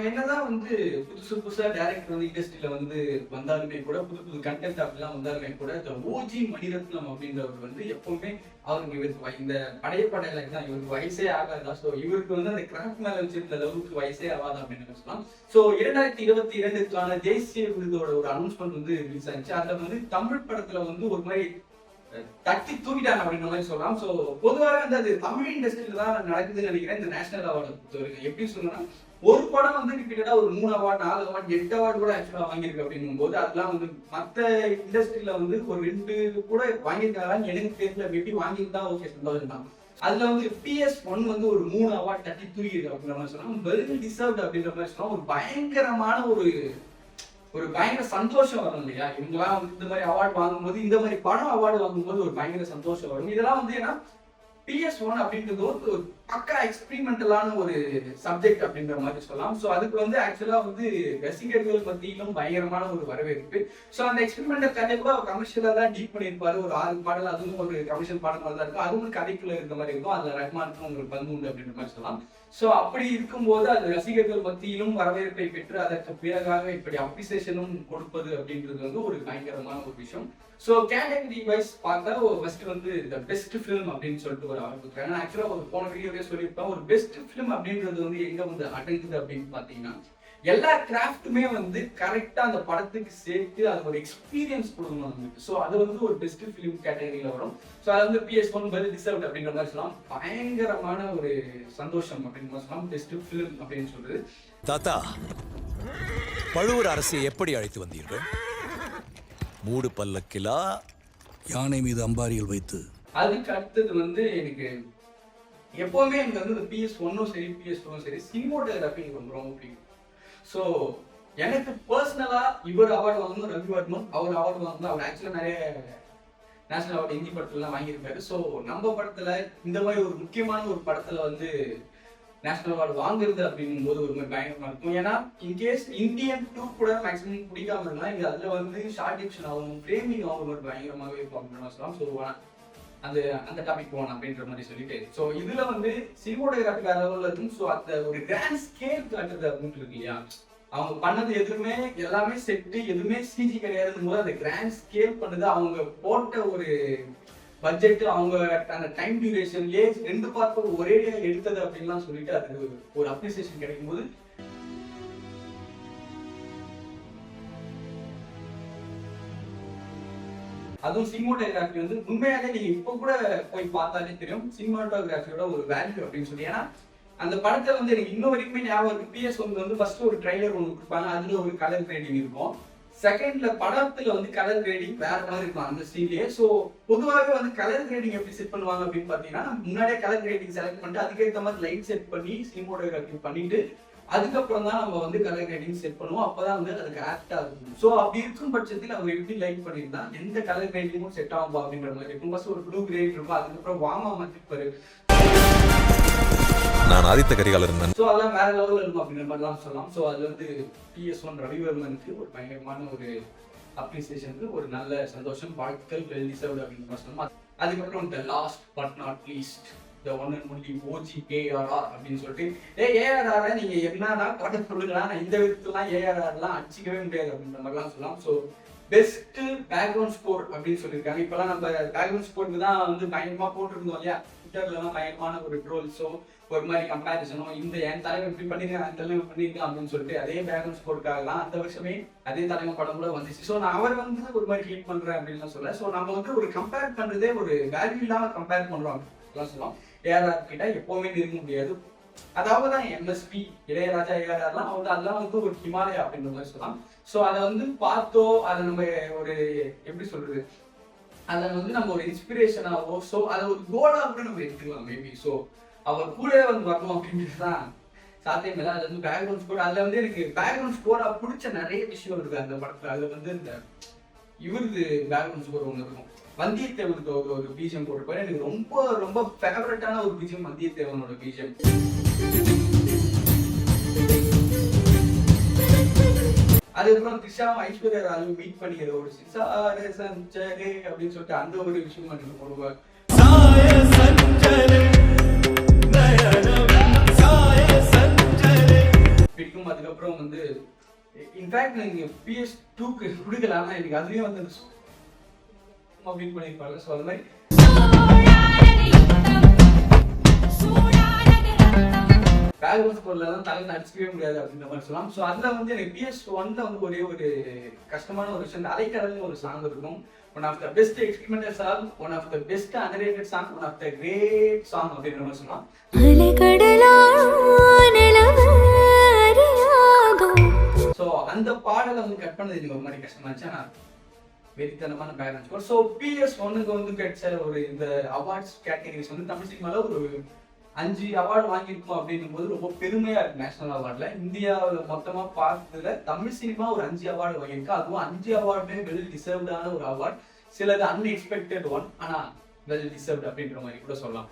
என்னதான் வந்து புதுசா டைரக்டர் வந்து இண்டஸ்ட்ரியில வந்து வந்தாலுமே கூட புது கண்டென்ட் அப்படிலாம் வந்தாலுமே கூட இந்த ஓஜி மணிரத்னம் அப்படின்றவர் வந்து எப்பவுமே அவருக்கு இவருக்கு இந்த படையப்படையில தான் இவருக்கு வயசே ஆகாதா. ஸோ இவருக்கு வந்து அந்த கிராஃப்ட் மேல வச்சிருந்த அளவுக்கு வயசே ஆகாதா அப்படின்னு சொல்லலாம். ஸோ 2022க்கான தேசிய விருதோட ஒரு அனௌன்ஸ்மெண்ட் வந்து ரிலீஸ் ஆச்சு. அதுல வந்து தமிழ் படத்துல வந்து ஒரு மாதிரி தட்டி தூக்கிட்டாங்க அப்படின்ற மாதிரி சொல்லலாம். ஸோ பொதுவாக வந்து அது தமிழ் இண்டஸ்ட்ரியில தான் நடக்குதுன்னு நினைக்கிறேன். இந்த நேஷனல் அவார்டை பொறுத்தவரைக்கும் எப்படி சொல்லணும்னா, ஒரு படம் வந்து கிட்டத்தட்ட ஒரு 3 அவார்டு 4 அவார்டு 8 அவார்டு கூட ஆக்சுவலா வாங்கியிருக்கு அப்படிங்கும் போது அதெல்லாம் வந்து மற்ற இண்டஸ்ட்ரியில வந்து ஒரு 2 கூட வாங்கியிருக்காங்கன்னு எனக்கு தெரியல. மேபி வாங்கியிருந்தா ஓகே, சந்தோஷம் தான். அதுல வந்து PS1 வந்து ஒரு 3 அவார்டு தட்டி தூக்கிருக்கு அப்படின்ற மாதிரி சொன்னா வெல் டிசர்வ்ட் அப்படின்ற மாதிரி சொன்னா ஒரு பயங்கரமான ஒரு பயங்கர சந்தோஷம் வரும் இல்லையா. இவங்கெல்லாம் வந்து இந்த மாதிரி அவார்டு வாங்கும்போது, இந்த மாதிரி படம் அவார்டு வாங்கும்போது ஒரு பயங்கர சந்தோஷம் வரும். இதெல்லாம் வந்து ஏன்னா PS1 அப்படின்றது ஒரு பக்கா எக்ஸ்பெரிமெண்டலான ஒரு சப்ஜெக்ட் அப்படின்ற மாதிரி சொல்லலாம். ஸோ அதுக்கு வந்து ஆக்சுவலா வந்து ரசிகர்கள் மத்தியிலும் பயங்கரமான ஒரு வரவேற்பு. ஸோ அந்த எக்ஸ்பெரிமெண்டல் கதை கூட கமர்ஷியலா தான் டீப் பண்ணியிருப்பாரு. ஒரு 6 பாடல், அதுவும் ஒரு கமர்ஷியல் பாடல் மாதிரி தான் இருக்கும். அதுவும் கதைக்குள்ள இருக்க மாதிரி இருக்கும். அதுல ரஹ்மானுக்கும் உங்களுக்கு பங்கு உண்டு அப்படின்ற மாதிரி சொல்லலாம். ஸோ அப்படி இருக்கும்போது அது ரசிகர்கள் மத்தியிலும் வரவேற்பை பெற்று அதற்கு பிறகாக இப்படி அப்ரிசியேஷனும் கொடுப்பது அப்படின்றது வந்து ஒரு பயங்கரமான ஒரு விஷயம். ஸோ கேட்டகரி வைஸ் பார்த்தா ஃபர்ஸ்ட் வந்து இந்த பெஸ்ட் ஃபிலிம் அப்படின்னு சொல்லிட்டு ஒரு ஆரம்பிக்கிறாங்க. ஆக்சுவலாக ஒரு போன வீடியோவே சொல்லியிருப்பேன், ஒரு பெஸ்ட் ஃபிலிம் அப்படின்றது வந்து எங்க வந்து அடங்குது அப்படின்னு பார்த்தீங்கன்னா, எல்லா கிராஃப்ட்டுமே வந்து கரெக்டா அந்த படத்துக்கு சேர்த்து அது ஒரு எக்ஸ்பீரியன்ஸ் கொடுக்கணும் நமக்கு. ஸோ அது வந்து ஒரு பெஸ்ட் ஃபிலிம் கேட்டகரியில வரும். ஸோ அது வந்து PS1 வெல் டிசர்வ்ட் அப்படின்ற மாதிரி சொல்லலாம். பயங்கரமான ஒரு சந்தோஷம் அப்படின்னு மாதிரி சொல்லலாம் பெஸ்ட் ஃபிலிம் அப்படின்னு சொல்றது. தாத்தா, பழுவூர் அரசை எப்படி அழைத்து வந்தீர்கள்? மூடு பல்லக்கிலா, யானை மீது அம்பாரியில் வைத்து? அதுக்கு அடுத்தது வந்து எனக்கு எப்பவுமே எனக்கு வந்து PS1 சரி PS2 சரி சினிமோட்டோகிராஃபி எனக்கு ரொம்ப பிடிக்கும். ஸோ எனக்கு பர்சனலா இவர் அவார்டு வாங்கணும், ரவி வர்மன் அவர் அவார்டு வாங்கணும். அவர் ஆக்சுவலாக நிறைய நேஷனல் அவார்டு ஹிந்தி படத்துலலாம் வாங்கியிருக்காரு. ஸோ நம்ம படத்துல இந்த மாதிரி ஒரு முக்கியமான ஒரு படத்துல வந்து நேஷனல் அவார்டு வாங்குறது அப்படிங்கும் போது ஒரு மாதிரி பயங்கரமா இருக்கும். ஏன்னா இன்கேஸ் இந்தியன் 2 கூட மேக்ஸிமம் பிடிக்காம இருந்தா இங்க அதுல வந்து ஷார்ட் டிவிஷன் ஆகும், ஃப்ரேமிங் ஆகும், ஒரு பயங்கரமாகவே இருக்கும் சொல்லலாம். ஸோ அந்த டாபிக் போகணும் அப்படின்ற மாதிரி சொல்லிட்டு, ஸோ இதுல வந்து சினிமோட்டோகிராஃபி வேற லெவல்ல இருக்கும். ஸோ அந்த ஒரு கிராண்ட் ஸ்கேல் காட்டுறது அப்படின்னு இருக்கு இல்லையா, அவங்க பண்ணது எதுவுமே எல்லாமே செட்டு, எதுவுமே சிஜி கிடையாதுன்னு போது அந்த கிராண்ட் ஸ்கேல் பண்ணது, அவங்க போட்ட ஒரு பட்ஜெட், அவங்க அந்த டைம் டியூரேஷன்லேயே 2 பார்ட் ஒரே எடுத்தது அப்படின்லாம் சொல்லிட்டு அது ஒரு அப்ரிசியேஷன் கிடைக்கும் போது அதுவும் சினிமோட்டோகிராஃபி வந்து உண்மையாலே நீங்க இப்ப கூட போய் பார்த்தாலே தெரியும் சினிமோட்டோகிராஃபியோட ஒரு வேல்யூ அப்படின்னு சொல்லி. ஏன்னா அந்த படத்தை வந்து எனக்கு இன்னும் வரைக்குமே ஞாபகம் இருக்கு. PS1 வந்து ஃபர்ஸ்ட் ஒரு ட்ரைலர் ஒன்று கொடுப்பாங்க, அதுல ஒரு கலர் கிரேடிங் இருக்கும். செகண்ட்ல படத்துல வந்து கலர் கிரேடிங் வேற மாதிரி இருக்கும் அந்த சீன்லயே. ஸோ பொதுவாகவே வந்து கலர் கிரேடிங் எப்படி செட் பண்ணுவாங்க அப்படின்னு பாத்தீங்கன்னா, முன்னாடியே கலர் கிரேடிங் செலக்ட் பண்ணிட்டு அதுக்கேற்ற மாதிரி லைட் செட் பண்ணி சினிமோட்டோகிராஃபி பண்ணிட்டு அதுக்கப்புறம் தான் நம்ம வந்து கலர் கிரேடிங் செட் பண்ணுவோம். அப்பதான் வந்து அதுக்கு ஆப்டா இருக்கும். ஸோ அப்படி இருக்கும் பட்சத்தில் அவங்க எப்படி லைட் பண்ணியிருந்தா எந்த கலர் கிரேடிங்கும் செட் ஆகும்பா அப்படின்ற மாதிரி இருக்கும். ஃபர்ஸ்ட் ஒரு ப்ளூ கிரேட் இருக்கும், அதுக்கப்புறம் வாமா மாத்திருப்பாரு. நான் ஆதித்த கரிகாலர் இருந்தேன். ஸோ அதெல்லாம் வேற லெவலில் இருக்கும் அப்படின்ற மாதிரிலாம் சொல்லலாம். ஸோ அது வந்து PS1 ரவிவர்மனுக்கு ஒரு பயங்கரமான ஒரு அப்ரிசியேஷனுக்கு ஒரு நல்ல சந்தோஷம், வாழ்த்துக்கள், வெல் டிசர்வ்ட் அப்படின்ற மாதிரி சொல்லலாம். அதுக்கப்புறம் the last but not least the one and only OG ARR அப்படின்னு சொல்லிட்டு, ARR நீங்க என்னன்னா பாட்டு சொல்லுங்களா, நான் இந்த விதத்துலாம் ARRலாம் அடிச்சிக்கவே முடியாது அப்படின்ற மாதிரிலாம் சொல்லலாம். ஸோ பெஸ்ட் பேக்ரவுண்ட் ஸ்கோர் அப்படின்னு சொல்லியிருக்காங்க. இப்பெல்லாம் நம்ம பேக்ரவுண்ட் ஸ்கோருக்கு தான் வந்து பயங்கரமா போட்டுருந்தோம் இல்லையா, ட்விட்டர்லாம் பயங்கரமான ஒரு ட்ரோல்ஸோ ஒரு மாதிரி கம்பேரிசனும், இந்த என் தலைவர் இப்படி பண்ணிருக்கேன் அந்த தலைவர் பண்ணிருக்கேன் அப்படின்னு சொல்லிட்டு அதே பேக்ரவுண்ட் ஸ்கோருக்காகலாம் அந்த வருஷமே அதே தலைமை படம் கூட வந்துச்சு. ஸோ நான் அவர் வந்து ஒரு மாதிரி ஹீட் பண்றேன் அப்படின்னு சொல்ல. ஸோ நம்ம வந்து ஒரு கம்பேர் பண்றதே ஒரு வேல்யூ இல்லாம கம்பேர் பண்றோம் சொல்லலாம். ARR கிட்ட எப்பவுமே நெருங்க முடியாது. அதாவது தான் MSP இளையராஜா ARRலாம் வந்து அதெல்லாம் வந்து ஒரு ஹிமாலயா அப்படின்ற மாதிரி சொல்லலாம். ஸோ அதை வந்து பார்த்தோ அதை நம்ம ஒரு எப்படி சொல்றது, அதை வந்து நம்ம ஒரு இன்ஸ்பிரேஷனாவோ ஸோ அதை ஒரு கோலா கூட நம்ம எடுத்துக்கலாம் மேபி. ஸோ அவர் கூட வந்து வரணும் அப்படின்றது தான் சாத்தியம் இல்லை. அது வந்து பேக்ரவுண்ட் ஸ்கோர், அதில் வந்து எனக்கு பேக்ரவுண்ட் ஸ்கோராக பிடிச்ச நிறைய விஷயம் இருக்கு அந்த படத்தில். அதில் வந்து இந்த இவருக்கு பேக்ரவுண்ட் ஸ்கோர் ஒன்று இருக்கும், வந்தியத்தேவனுக்கு ஒரு பிஜிஎம் போட்டிருப்பாரு. எனக்கு ரொம்ப ரொம்ப ஃபேவரட்டான ஒரு பிஜிஎம் வந்தியத்தேவனோட பிஜிஎம். அதுக்கப்புறம் திஷாவும் ஐஸ்வர்யா ராயும் மீட் பண்ணிக்கிற ஒரு சிசாரே சஞ்சரே அப்படின்னு சொல்லிட்டு அந்த ஒரு விஷயம் எனக்கு போடுவார். பிடிக்கும். அதுக்கப்புறம் இன்ஃபேக்ட் நீங்க PS2க்கு கொடுக்கலாம், எனக்கு அதுலயும் வந்து அப்படின்னு பண்ணியிருப்பாங்க. ஸோ அது மாதிரி பேக்ரவுண்ட் ஸ்கோர்லாம் தலை நடிச்சிக்கவே முடியாது அப்படின்ற மாதிரி சொல்லலாம். ஸோ அதில் வந்து எனக்கு PS1ல வந்து ஒரே ஒரு கஷ்டமான ஒரு விஷயம், அலைக்கடல்னு ஒரு சாங் இருக்கும். One of the best experimental song, one of the best underrated song, one of the great song அப்படின்ற மாதிரி சொல்லலாம். ஸோ அந்த பாடலை வந்து கட் பண்ணது எனக்கு ஒரு மாதிரி கஷ்டமா இருந்துச்சு. ஆனால் வெறித்தனமான பேக்ரவுண்ட் ஸ்கோர். ஸோ PS1க்கு வந்து கிடைச்ச ஒரு இந்த அவார்ட்ஸ் கேட்டகரிஸ் வந்து தமிழ் சினிமாவில் ஒரு 5 அவார்டு வாங்கியிருக்கோம் அப்படின்னும் போது ரொம்ப பெருமையா இருக்கு. நேஷனல் அவார்டில் இந்தியாவில் மொத்தமா பார்த்ததுல தமிழ் சினிமா ஒரு 5 அவார்டு வாங்கியிருக்கு. அதுவும் 5 அவார்டுமே வெல் டிசர்வ்டான ஒரு அவார்டு. சிலது அன்எக்ஸ்பெக்டட் ஒன், ஆனா வெல் டிசர்வ்ட் அப்படின்ற மாதிரி கூட சொல்லலாம்.